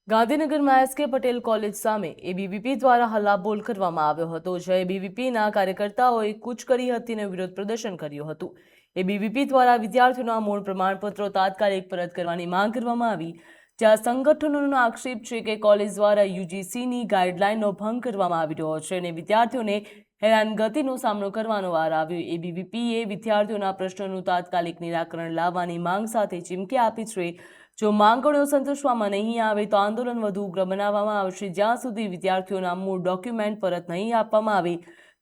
ગાંધીનગરમાં એસ.કે. પટેલ કોલેજ સામે એબીવીપી દ્વારા હલ્લાબોલ કરવામાં આવ્યો હતો, જે એબીવીપીના કાર્યકર્તાઓએ કૂચ કરી હતી અને વિરોધ પ્રદર્શન કર્યું હતું। એબીવીપી દ્વારા વિદ્યાર્થીઓના મૂળ પ્રમાણપત્રો તાત્કાલિક પરત કરવાની માંગ કરવામાં આવી, જ્યાં સંગઠનોનો આક્ષેપ છે કે કોલેજ દ્વારા યુજીસીની ગાઈડલાઈનનો ભંગ કરવામાં આવી રહ્યો છે અને વિદ્યાર્થીઓને હેરાનગતિનો સામનો કરવાનો વાર આવ્યો। એબીવીપીએ વિદ્યાર્થીઓના પ્રશ્નોનું તાત્કાલિક નિરાકરણ લાવવાની માંગ સાથે ચીમકી આપી છે। જો માંગણીઓ સંતોષવામાં નહીં આવે તો આંદોલન વધુ ઉગ્ર બનાવવામાં આવશે। જ્યાં સુધી વિદ્યાર્થીઓના મૂળ ડોક્યુમેન્ટ પરત નહીં આપવામાં આવે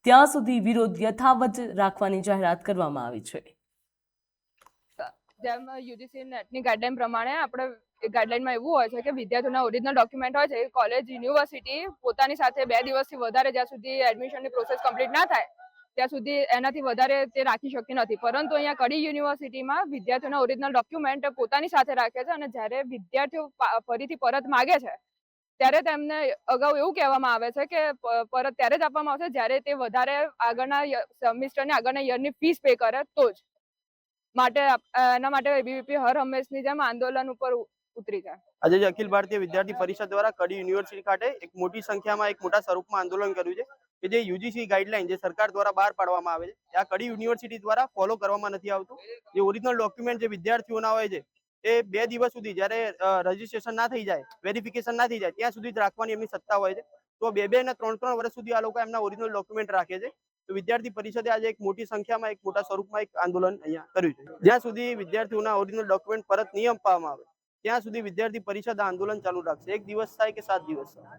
ત્યાં સુધી વિરોધ યથાવત રાખવાની જાહેરાત કરવામાં આવી છે। જેમ યુજીસી નેટની ગાઈડલાઈન પ્રમાણે આપણે ગાઈડલાઈનમાં એવું હોય છે કે વિદ્યાર્થીઓના ઓરિજિનલ ડોક્યુમેન્ટ હોય છે, કોલેજ યુનિવર્સિટી પોતાની સાથે 2 દિવસથી વધારે જ્યાં સુધી એડમિશનની પ્રોસેસ કમ્પ્લીટ ના થાય ત્યાં સુધી એનાથી વધારે તે રાખી શકતી નથી। પરંતુ અહીંયા કડી યુનિવર્સિટીમાં વિદ્યાર્થીઓના ઓરિજિનલ ડોક્યુમેન્ટ પોતાની સાથે રાખે છે અને જ્યારે વિદ્યાર્થીઓ ફરીથી પરત માગે છે ત્યારે તેમને અગાઉ એવું કહેવામાં આવે છે કે પરત ત્યારે જ આપવામાં આવશે જ્યારે તે વધારે આગળના સેમિસ્ટરની આગળના યરની ફીસ પે કરે તો જ। એના માટે એબીવીપી હર હંમેશની જેમ આંદોલન ઉપર ઉતરી છે। આજે અખિલ ભારતીય વિદ્યાર્થી પરિષદ દ્વારા કડી યુનિવર્સિટી ખાતે એક મોટી સંખ્યામાં એક મોટા સ્વરૂપમાં આંદોલન કર્યું છે કે જે યુજીસી ગાઈડલાઈન જે સરકાર દ્વારા બહાર પાડવામાં આવે છે આ કડી યુનિવર્સિટી દ્વારા ફોલો કરવામાં નથી આવતું। જે ઓરિજિનલ ડોક્યુમેન્ટ જે વિદ્યાર્થીઓના હોય છે એ 2 દિવસ સુધી જ્યારે રજીસ્ટ્રેશન ના થઈ જાય, વેરિફિકેશન ના થઈ જાય ત્યાં સુધી જ રાખવાની એમની સત્તા હોય છે। તો 2 અને 3 વર્ષ સુધી આ લોકો એમના ઓરિજિનલ ડોક્યુમેન્ટ રાખે છે। તો વિદ્યાર્થી પરિષદે આજે એક મોટી સંખ્યામાં એક મોટા સ્વરૂપમાં એક આંદોલન અહીંયા કર્યું છે। જ્યાં સુધી વિદ્યાર્થીઓના ઓરિજિનલ ડોક્યુમેન્ટ પરત નહીં આપવામાં આવે ત્યાં સુધી વિદ્યાર્થી પરિષદ આંદોલન ચાલુ રાખશે। 1 દિવસ થાય કે 7 દિવસ થાય।